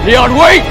Leon, wait!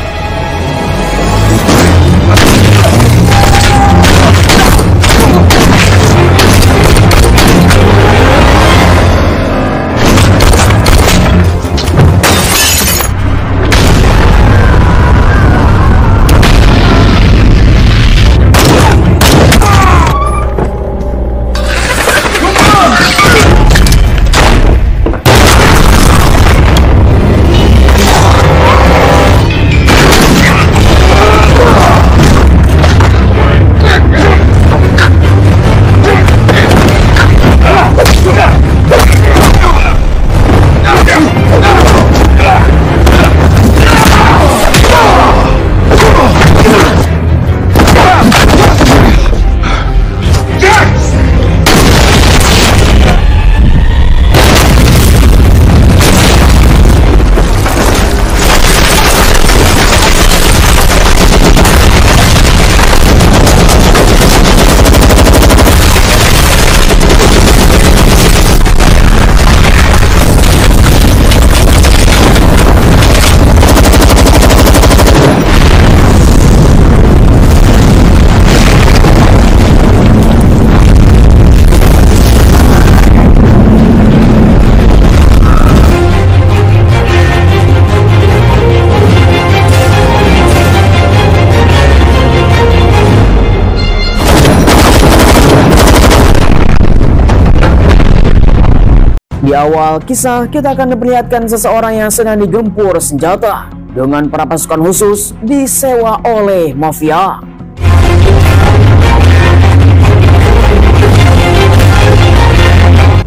Di awal kisah, kita akan diperlihatkan seseorang yang sedang digempur senjata dengan para pasukan khusus disewa oleh mafia.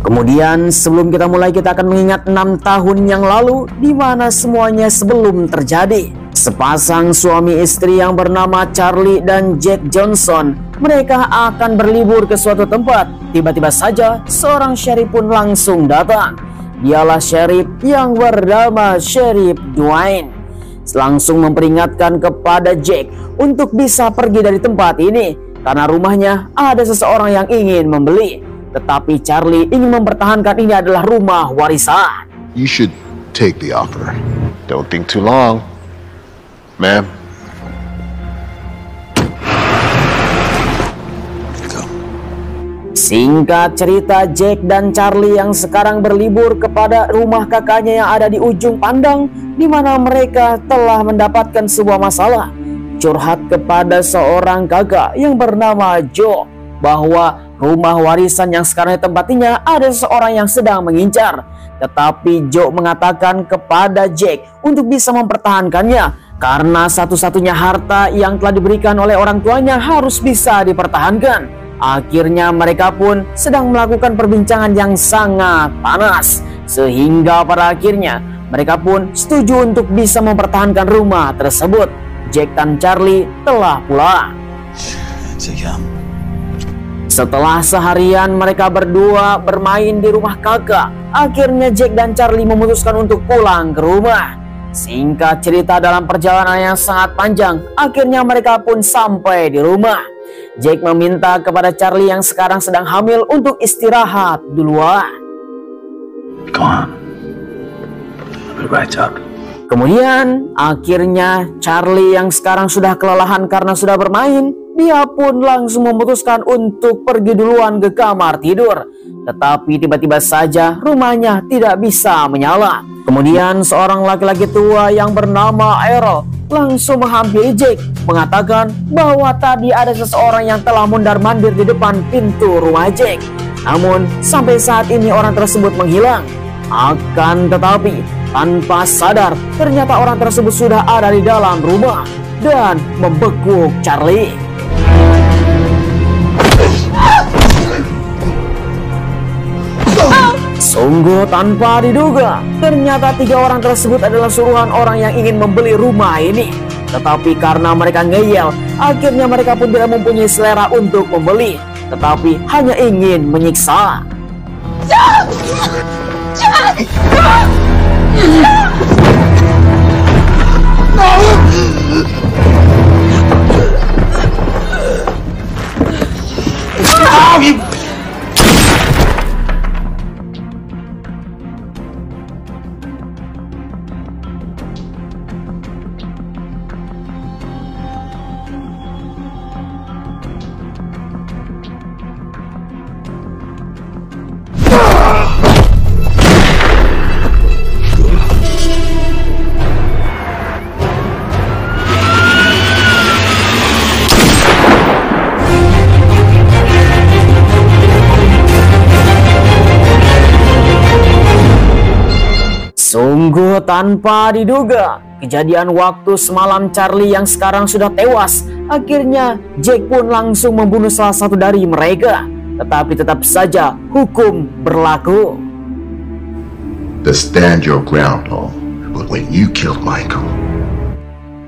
Kemudian sebelum kita mulai, kita akan mengingat 6 tahun yang lalu di mana semuanya sebelum terjadi. Sepasang suami istri yang bernama Charlie dan Jack Johnson, mereka akan berlibur ke suatu tempat. Tiba-tiba saja seorang sheriff pun langsung datang. Dialah sheriff yang bernama Sheriff Dwayne. Langsung memperingatkan kepada Jack untuk bisa pergi dari tempat ini karena rumahnya ada seseorang yang ingin membeli. Tetapi Charlie ingin mempertahankan ini adalah rumah warisan. You should take the offer. Don't think too long, ma'am. Singkat cerita, Jack dan Charlie yang sekarang berlibur kepada rumah kakaknya yang ada di ujung pandang, di mana mereka telah mendapatkan sebuah masalah. Curhat kepada seorang kakak yang bernama Joe bahwa rumah warisan yang sekarang ditempatinya ada seseorang yang sedang mengincar. Tetapi Joe mengatakan kepada Jack untuk bisa mempertahankannya karena satu-satunya harta yang telah diberikan oleh orang tuanya harus bisa dipertahankan. Akhirnya mereka pun sedang melakukan perbincangan yang sangat panas, sehingga pada akhirnya mereka pun setuju untuk bisa mempertahankan rumah tersebut. Jack dan Charlie telah pulang. Setelah seharian mereka berdua bermain di rumah kakak, akhirnya Jack dan Charlie memutuskan untuk pulang ke rumah. Singkat cerita, dalam perjalanan yang sangat panjang, akhirnya mereka pun sampai di rumah. Jack meminta kepada Charlie yang sekarang sedang hamil untuk istirahat duluan. Kemudian akhirnya Charlie yang sekarang sudah kelelahan karena sudah bermain, dia pun langsung memutuskan untuk pergi duluan ke kamar tidur. Tetapi tiba-tiba saja rumahnya tidak bisa menyala. Kemudian seorang laki-laki tua yang bernama Errol langsung menghampiri Jack, mengatakan bahwa tadi ada seseorang yang telah mondar-mandir di depan pintu rumah Jack. Namun sampai saat ini orang tersebut menghilang. Akan tetapi tanpa sadar ternyata orang tersebut sudah ada di dalam rumah dan membekuk Charlie. Sungguh tanpa diduga, ternyata 3 orang tersebut adalah suruhan orang yang ingin membeli rumah ini. Tetapi karena mereka ngeyel, akhirnya mereka pun tidak mempunyai selera untuk membeli, tetapi hanya ingin menyiksa. Sungguh tanpa diduga, kejadian waktu semalam Charlie yang sekarang sudah tewas, akhirnya Jack pun langsung membunuh salah satu dari mereka. Tetapi tetap saja hukum berlaku. Stand your ground, Paul. But when you killed Michael.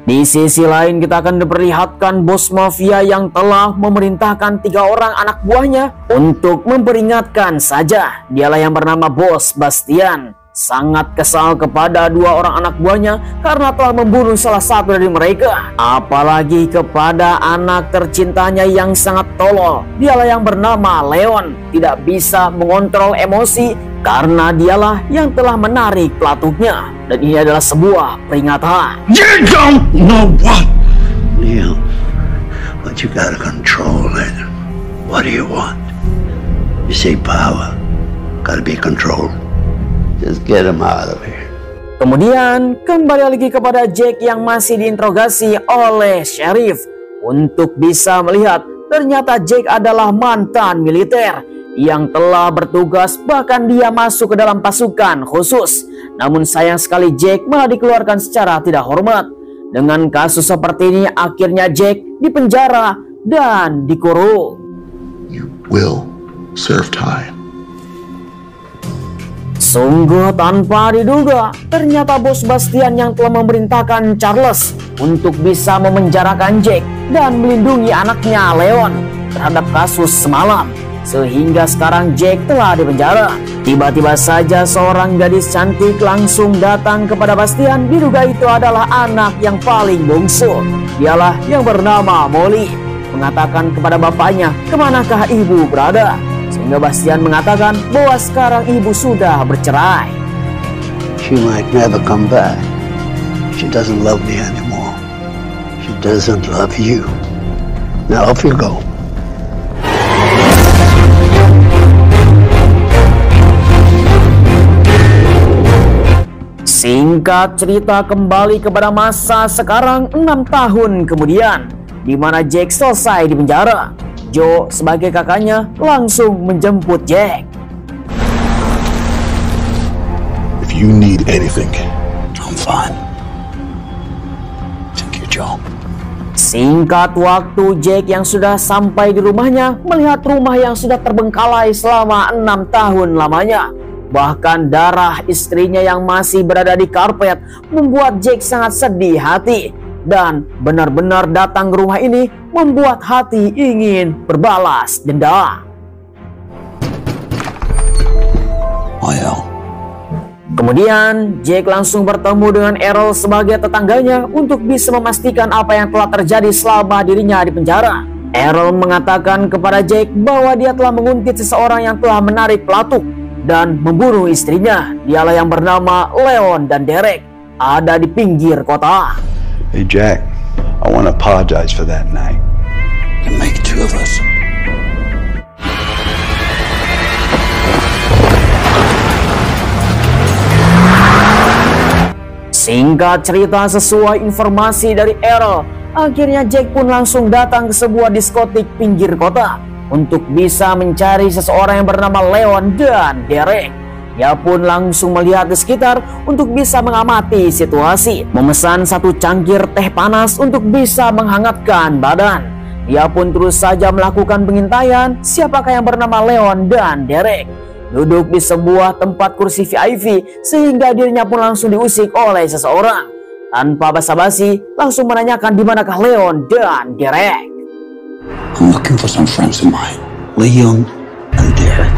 Di sisi lain kita akan diperlihatkan bos mafia yang telah memerintahkan 3 orang anak buahnya untuk memperingatkan saja. Dialah yang bernama Bos Bastian. Sangat kesal kepada 2 orang anak buahnya karena telah membunuh salah satu dari mereka. Apalagi kepada anak tercintanya yang sangat tolol. Dialah yang bernama Leon. Tidak bisa mengontrol emosi karena dialah yang telah menarik pelatuknya. Dan ini adalah sebuah peringatan. You don't know what? Neil, but you gotta control it. What do you want? You say power. Gotta be controlled. Just get him out of here. Kemudian kembali lagi kepada Jack yang masih diinterogasi oleh sheriff. Untuk bisa melihat ternyata Jack adalah mantan militer yang telah bertugas, bahkan dia masuk ke dalam pasukan khusus. Namun sayang sekali Jack malah dikeluarkan secara tidak hormat. Dengan kasus seperti ini akhirnya Jack dipenjara dan dikurung. You will serve time. Sungguh tanpa diduga, ternyata Bos Bastian yang telah memerintahkan Charles untuk bisa memenjarakan Jack dan melindungi anaknya Leon terhadap kasus semalam. Sehingga sekarang Jack telah dipenjara. Tiba-tiba saja seorang gadis cantik langsung datang kepada Bastian. Diduga itu adalah anak yang paling bungsu. Dialah yang bernama Molly. Mengatakan kepada bapaknya, kemanakah ibu berada? Sehingga Bastian mengatakan bahwa sekarang ibu sudah bercerai. She might never come back. She doesn't love me anymore. She doesn't love you. Now off you go. Singkat cerita kembali kepada masa sekarang 6 tahun kemudian, di mana Jack selesai di penjara. Joe sebagai kakaknya langsung menjemput Jack. If you need anything, I'm fine. Thank you, Joe. Singkat waktu Jack yang sudah sampai di rumahnya melihat rumah yang sudah terbengkalai selama 6 tahun lamanya. Bahkan darah istrinya yang masih berada di karpet membuat Jack sangat sedih hati. Dan benar-benar datang ke rumah ini membuat hati ingin berbalas dendam. Kemudian Jack langsung bertemu dengan Errol sebagai tetangganya untuk bisa memastikan apa yang telah terjadi selama dirinya di penjara. Errol mengatakan kepada Jack bahwa dia telah menguntit seseorang yang telah menarik pelatuk dan membunuh istrinya. Dialah yang bernama Leon dan Derek, ada di pinggir kota. Hey Jack, I want to apologize for that night. You make 2 of us. Singkat cerita sesuai informasi dari Errol, akhirnya Jack pun langsung datang ke sebuah diskotik pinggir kota untuk bisa mencari seseorang yang bernama Leon dan Derek. Dia pun langsung melihat di sekitar untuk bisa mengamati situasi. Memesan 1 cangkir teh panas untuk bisa menghangatkan badan. Dia pun terus saja melakukan pengintaian siapakah yang bernama Leon dan Derek. Duduk di sebuah tempat kursi VIP sehingga dirinya pun langsung diusik oleh seseorang. Tanpa basa-basi langsung menanyakan di manakah Leon dan Derek. I'm looking for some friends of mine, Leon and Derek.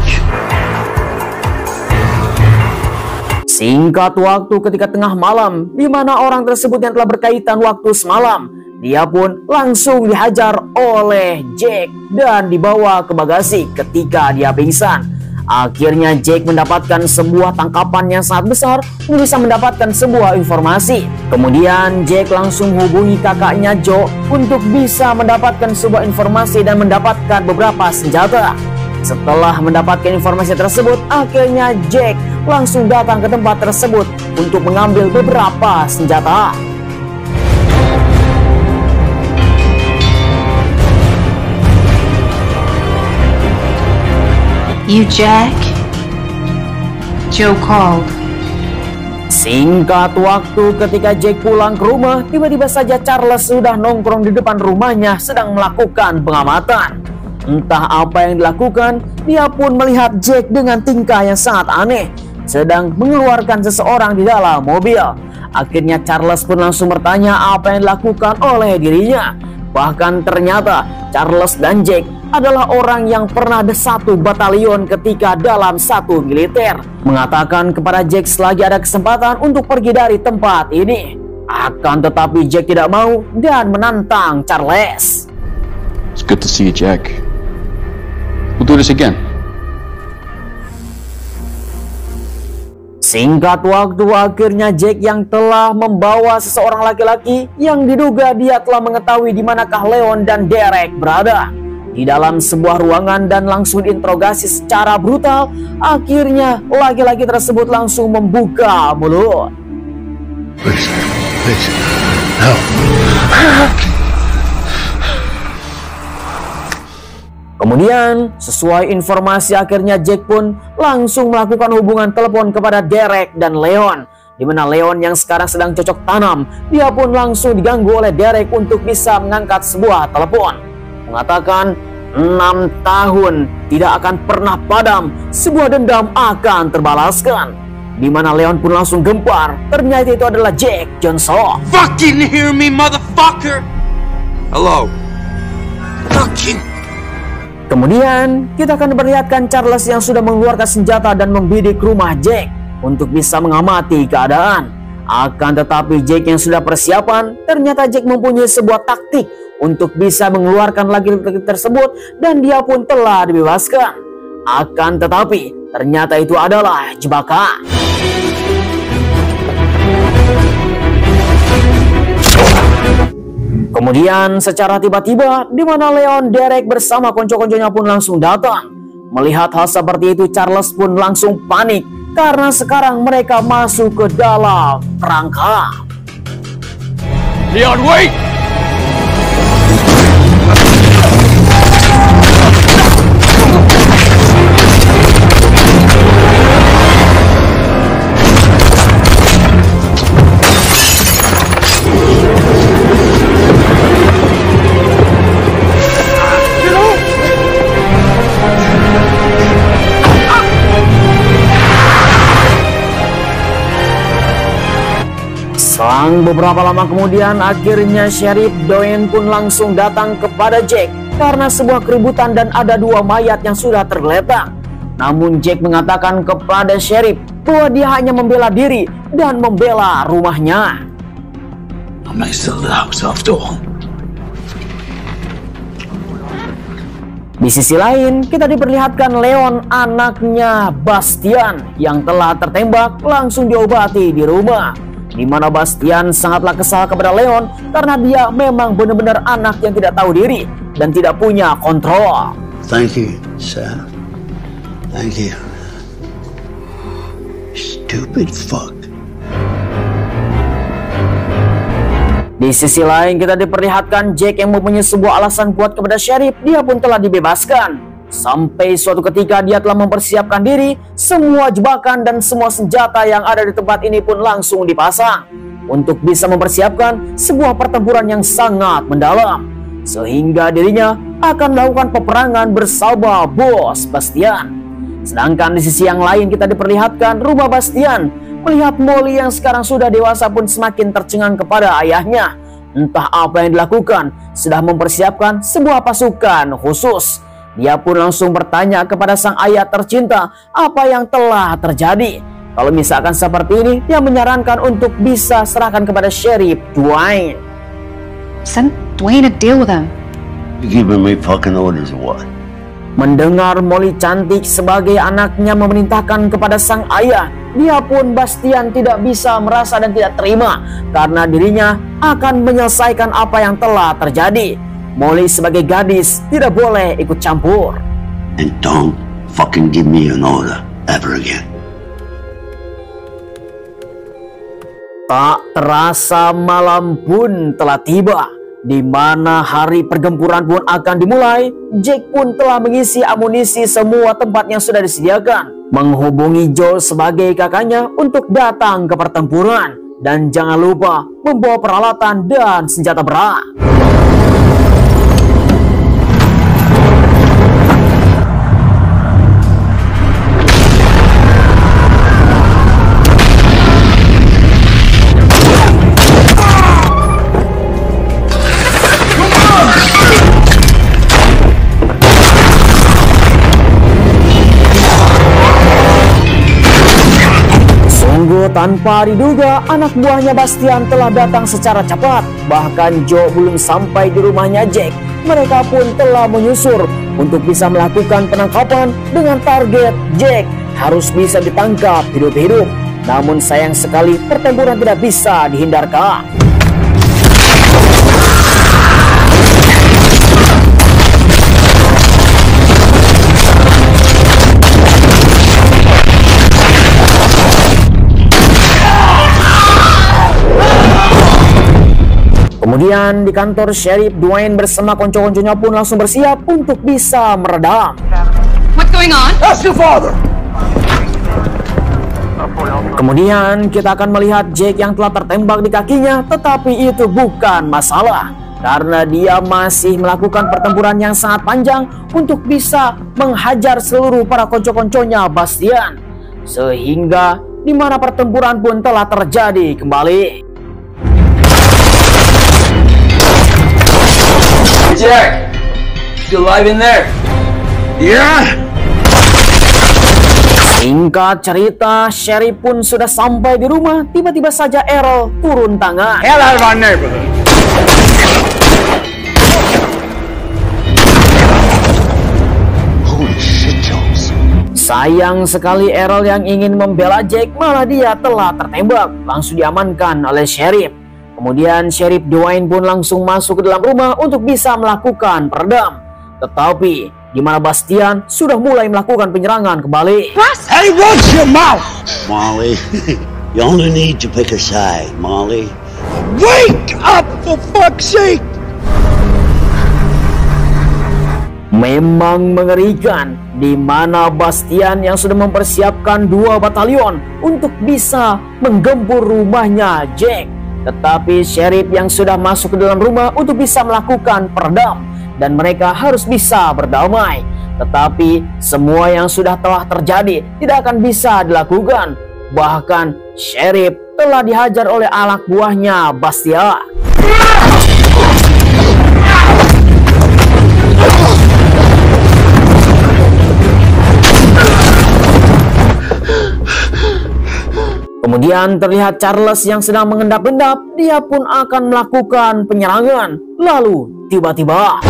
Singkat waktu ketika tengah malam, di mana orang tersebut yang telah berkaitan waktu semalam, dia pun langsung dihajar oleh Jack dan dibawa ke bagasi ketika dia pingsan. Akhirnya Jack mendapatkan sebuah tangkapan yang sangat besar untuk bisa mendapatkan sebuah informasi. Kemudian Jack langsung hubungi kakaknya Joe untuk bisa mendapatkan sebuah informasi dan mendapatkan beberapa senjata. Setelah mendapatkan informasi tersebut, akhirnya Jack langsung datang ke tempat tersebut untuk mengambil beberapa senjata. You Jack? Joe called. Singkat waktu ketika Jack pulang ke rumah, tiba-tiba saja Charles sudah nongkrong di depan rumahnya sedang melakukan pengamatan. Entah apa yang dilakukan, dia pun melihat Jack dengan tingkah yang sangat aneh, sedang mengeluarkan seseorang di dalam mobil. Akhirnya Charles pun langsung bertanya apa yang dilakukan oleh dirinya. Bahkan ternyata Charles dan Jack adalah orang yang pernah satu batalion ketika dalam satu militer. Mengatakan kepada Jack selagi ada kesempatan untuk pergi dari tempat ini. Akan tetapi Jack tidak mau dan menantang Charles. It's good to see you, Jack. We'll do this again. Singkat waktu, akhirnya Jack yang telah membawa seseorang laki-laki yang diduga dia telah mengetahui di manakah Leon dan Derek berada di dalam sebuah ruangan dan langsung diinterogasi secara brutal. Akhirnya laki-laki tersebut langsung membuka mulut. Please, help. Kemudian, sesuai informasi, akhirnya Jack pun langsung melakukan hubungan telepon kepada Derek dan Leon. Di mana Leon yang sekarang sedang cocok tanam, dia pun langsung diganggu oleh Derek untuk bisa mengangkat sebuah telepon. Mengatakan 6 tahun tidak akan pernah padam, sebuah dendam akan terbalaskan. Di mana Leon pun langsung gempar, ternyata itu adalah Jack Johnson. Fucking hear me, motherfucker! Hello. Fucking. Kemudian, kita akan memperlihatkan Charles yang sudah mengeluarkan senjata dan membidik rumah Jack untuk bisa mengamati keadaan. Akan tetapi Jack yang sudah persiapan, ternyata Jack mempunyai sebuah taktik untuk bisa mengeluarkan laki-laki tersebut dan dia pun telah dibebaskan. Akan tetapi, ternyata itu adalah jebakan. Kemudian secara tiba-tiba di mana Leon, Derek bersama konco-konconya pun langsung datang. Melihat hal seperti itu, Charles pun langsung panik karena sekarang mereka masuk ke dalam perangkap. Leon, wait! Selang beberapa lama kemudian, akhirnya Sheriff Doyen pun langsung datang kepada Jack karena sebuah keributan dan ada 2 mayat yang sudah tergeletak. Namun Jack mengatakan kepada Sheriff bahwa dia hanya membela diri dan membela rumahnya. I still the house after all. Di sisi lain, kita diperlihatkan Leon, anaknya Bastian yang telah tertembak, langsung diobati di rumah. Di mana Bastian sangatlah kesal kepada Leon karena dia memang benar-benar anak yang tidak tahu diri dan tidak punya kontrol. Thank you, sir. Thank you. Stupid fuck. Di sisi lain, kita diperlihatkan Jack yang mempunyai sebuah alasan kuat kepada Sheriff. Dia pun telah dibebaskan. Sampai suatu ketika dia telah mempersiapkan diri, semua jebakan dan semua senjata yang ada di tempat ini pun langsung dipasang untuk bisa mempersiapkan sebuah pertempuran yang sangat mendalam, sehingga dirinya akan melakukan peperangan bersama Bos Bastian. Sedangkan di sisi yang lain kita diperlihatkan rumah Bastian melihat Molly yang sekarang sudah dewasa pun semakin tercengang kepada ayahnya. Entah apa yang dilakukan, sudah mempersiapkan sebuah pasukan khusus. Dia pun langsung bertanya kepada sang ayah tercinta apa yang telah terjadi. Kalau misalkan seperti ini, dia menyarankan untuk bisa serahkan kepada Sheriff Dwayne. Send Dwayne to deal with him. You giving me fucking orders or what? Mendengar Molly cantik sebagai anaknya memerintahkan kepada sang ayah, dia pun Bastian tidak bisa merasa dan tidak terima karena dirinya akan menyelesaikan apa yang telah terjadi. Molly sebagai gadis tidak boleh ikut campur. And don't fucking give me an order ever again. Tak terasa malam pun telah tiba, di mana hari pergempuran pun akan dimulai. Jack pun telah mengisi amunisi semua tempat yang sudah disediakan. menghubungi Joe sebagai kakaknya untuk datang ke pertempuran. Dan jangan lupa membawa peralatan dan senjata berat. Tanpa diduga, anak buahnya Bastian telah datang secara cepat. Bahkan Joe belum sampai di rumahnya Jack, mereka pun telah menyusur untuk bisa melakukan penangkapan dengan target Jack harus bisa ditangkap hidup-hidup. Namun sayang sekali pertempuran tidak bisa dihindarkan. Kemudian di kantor Sheriff, Dwayne bersama konco-konconya pun langsung bersiap untuk bisa meredam. What's going on? That's your father! Kemudian kita akan melihat Jack yang telah tertembak di kakinya, tetapi itu bukan masalah karena dia masih melakukan pertempuran yang sangat panjang untuk bisa menghajar seluruh para konco-konconya Bastian, sehingga di mana pertempuran pun telah terjadi kembali. Jack! You alive in there? Yeah! Singkat cerita, Sheriff pun sudah sampai di rumah. Tiba-tiba saja Errol turun tangan. Hell out of our neighborhood! Holy shit, Jones. Sayang sekali Errol yang ingin membela Jack, malah dia telah tertembak. Langsung diamankan oleh Sheriff. Kemudian Sheriff Dwayne pun langsung masuk ke dalam rumah untuk bisa melakukan peredam. Tetapi di mana Bastian sudah mulai melakukan penyerangan kembali. Hey, watch your mouth! Molly, you only need to pick a side, Molly. Wake up, for fuck's sake! Memang mengerikan di mana Bastian yang sudah mempersiapkan 2 batalion untuk bisa menggempur rumahnya Jack. Tetapi Sheriff yang sudah masuk ke dalam rumah untuk bisa melakukan peredam dan mereka harus bisa berdamai. Tetapi semua yang sudah telah terjadi tidak akan bisa dilakukan. Bahkan Sheriff telah dihajar oleh anak buahnya Bastian. Kemudian terlihat Charles yang sedang mengendap-endap, dia pun akan melakukan penyerangan. Lalu tiba-tiba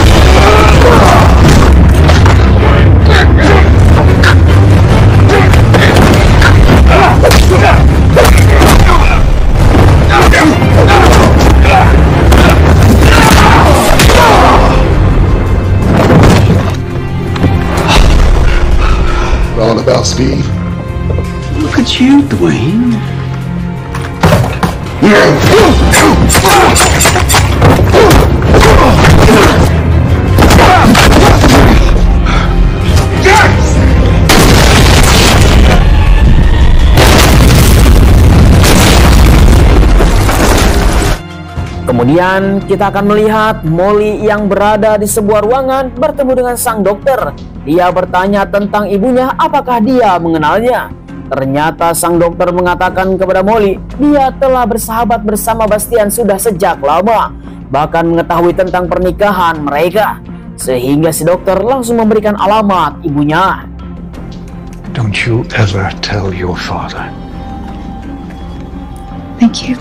Roundabout speed. Look at you, Dwayne. Kemudian kita akan melihat Molly yang berada di sebuah ruangan bertemu dengan sang dokter. Dia bertanya tentang ibunya, apakah dia mengenalnya. Ternyata sang dokter mengatakan kepada Molly, dia telah bersahabat bersama Bastian sudah sejak lama, bahkan mengetahui tentang pernikahan mereka. Sehingga si dokter langsung memberikan alamat ibunya. Don't you ever tell your father. Thank you.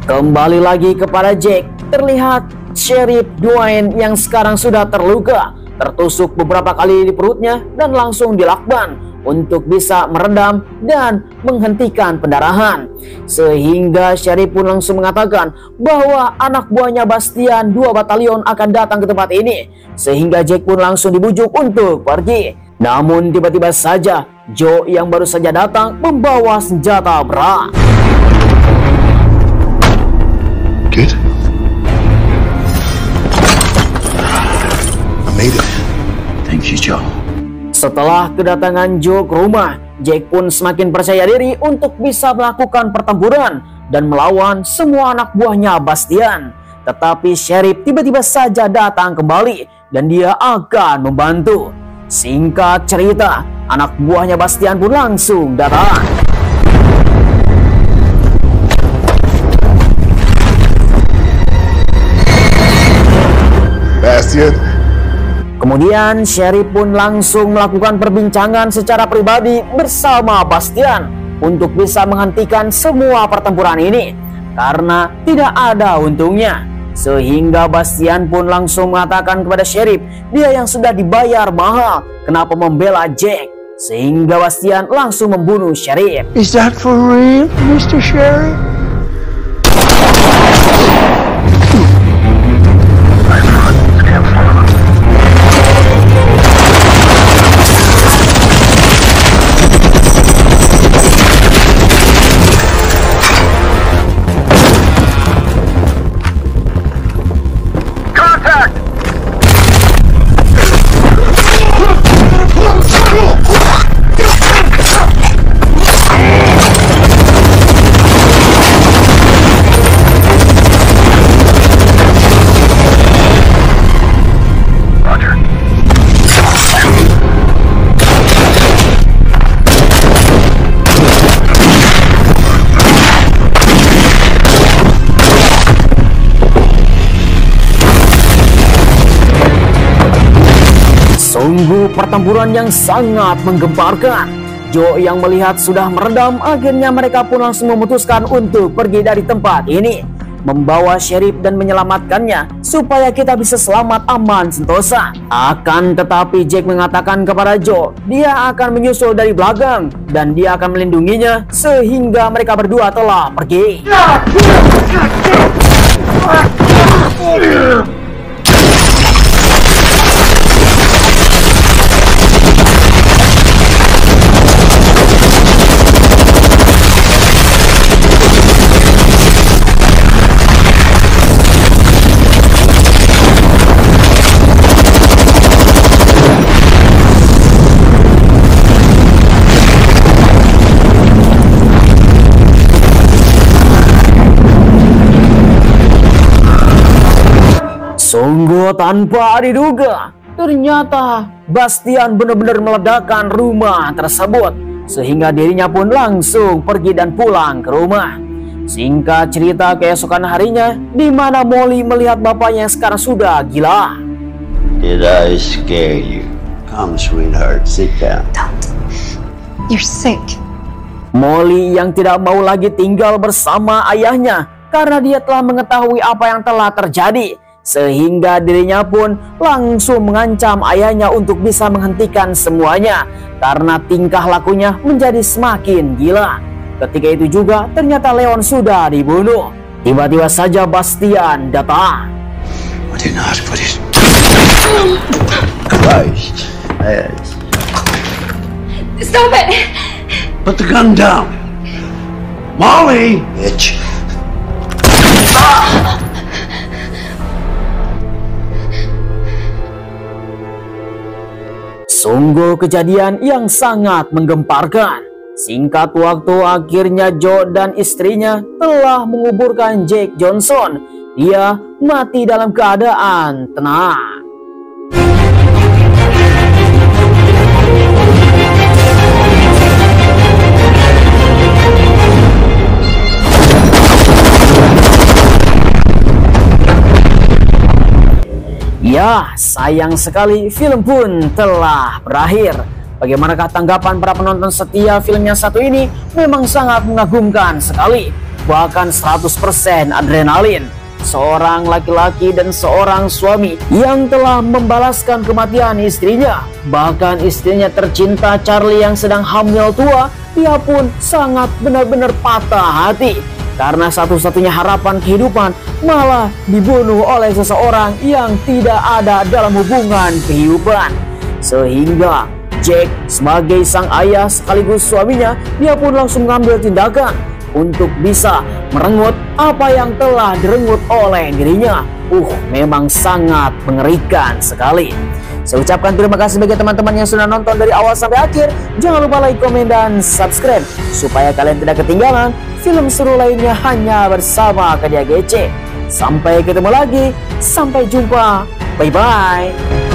Kembali lagi kepada Jack, terlihat Sheriff Dwayne yang sekarang sudah terluka, tertusuk beberapa kali di perutnya dan langsung dilakban untuk bisa meredam dan menghentikan pendarahan. Sehingga Sheriff pun langsung mengatakan bahwa anak buahnya Bastian 2 batalion akan datang ke tempat ini. Sehingga Jack pun langsung dibujuk untuk pergi. Namun tiba-tiba saja Joe yang baru saja datang membawa senjata berat. Good. I made it. Thank you, Joe. Setelah kedatangan Joe ke rumah, Jack pun semakin percaya diri untuk bisa melakukan pertempuran dan melawan semua anak buahnya Bastian. Tetapi Sheriff tiba-tiba saja datang kembali dan dia akan membantu. Singkat cerita, anak buahnya Bastian pun langsung datang. Bastian. Kemudian Sheriff pun langsung melakukan perbincangan secara pribadi bersama Bastian untuk bisa menghentikan semua pertempuran ini karena tidak ada untungnya. Sehingga Bastian pun langsung mengatakan kepada Sheriff dia yang sudah dibayar mahal kenapa membela Jack, sehingga Bastian langsung membunuh Sheriff. Is that for real, Mr. Sheriff? Sungguh pertempuran yang sangat menggemparkan. Joe yang melihat sudah meredam, akhirnya mereka pun langsung memutuskan untuk pergi dari tempat ini, membawa Sheriff dan menyelamatkannya supaya kita bisa selamat aman sentosa. Akan tetapi Jack mengatakan kepada Joe dia akan menyusul dari belakang dan dia akan melindunginya sehingga mereka berdua telah pergi. Sungguh tanpa diduga, ternyata Bastian benar-benar meledakkan rumah tersebut, sehingga dirinya pun langsung pergi dan pulang ke rumah. Singkat cerita, keesokan harinya, di mana Molly melihat bapaknya yang sekarang sudah gila. Did I scare you? Come, sweetheart, sit down. Don't. You're sick. Molly yang tidak mau lagi tinggal bersama ayahnya karena dia telah mengetahui apa yang telah terjadi, sehingga dirinya pun langsung mengancam ayahnya untuk bisa menghentikan semuanya karena tingkah lakunya menjadi semakin gila. Ketika itu juga ternyata Leon sudah dibunuh. Tiba-tiba saja Bastian datang. I didn't ask for this. Christ. Yes. Stop it! Put the gun down. Molly! Bitch. Sungguh kejadian yang sangat menggemparkan. Singkat waktu akhirnya Joe dan istrinya telah menguburkan Jack Johnson. Dia mati dalam keadaan tenang. Ya, sayang sekali film pun telah berakhir. Bagaimanakah tanggapan para penonton setia film yang satu ini? Memang sangat mengagumkan sekali. Bahkan 100% adrenalin. Seorang laki-laki dan seorang suami yang telah membalaskan kematian istrinya. Bahkan istrinya tercinta Charlie yang sedang hamil tua, dia pun sangat benar-benar patah hati. Karena satu-satunya harapan kehidupan malah dibunuh oleh seseorang yang tidak ada dalam hubungan kehidupan. Sehingga Jack sebagai sang ayah sekaligus suaminya, dia pun langsung mengambil tindakan untuk bisa merenggut apa yang telah direnggut oleh dirinya. Memang sangat mengerikan sekali. Saya ucapkan terima kasih bagi teman-teman yang sudah nonton dari awal sampai akhir. Jangan lupa like, komen, dan subscribe supaya kalian tidak ketinggalan film seru lainnya hanya bersama Kadia GC. Sampai ketemu lagi, sampai jumpa, bye-bye.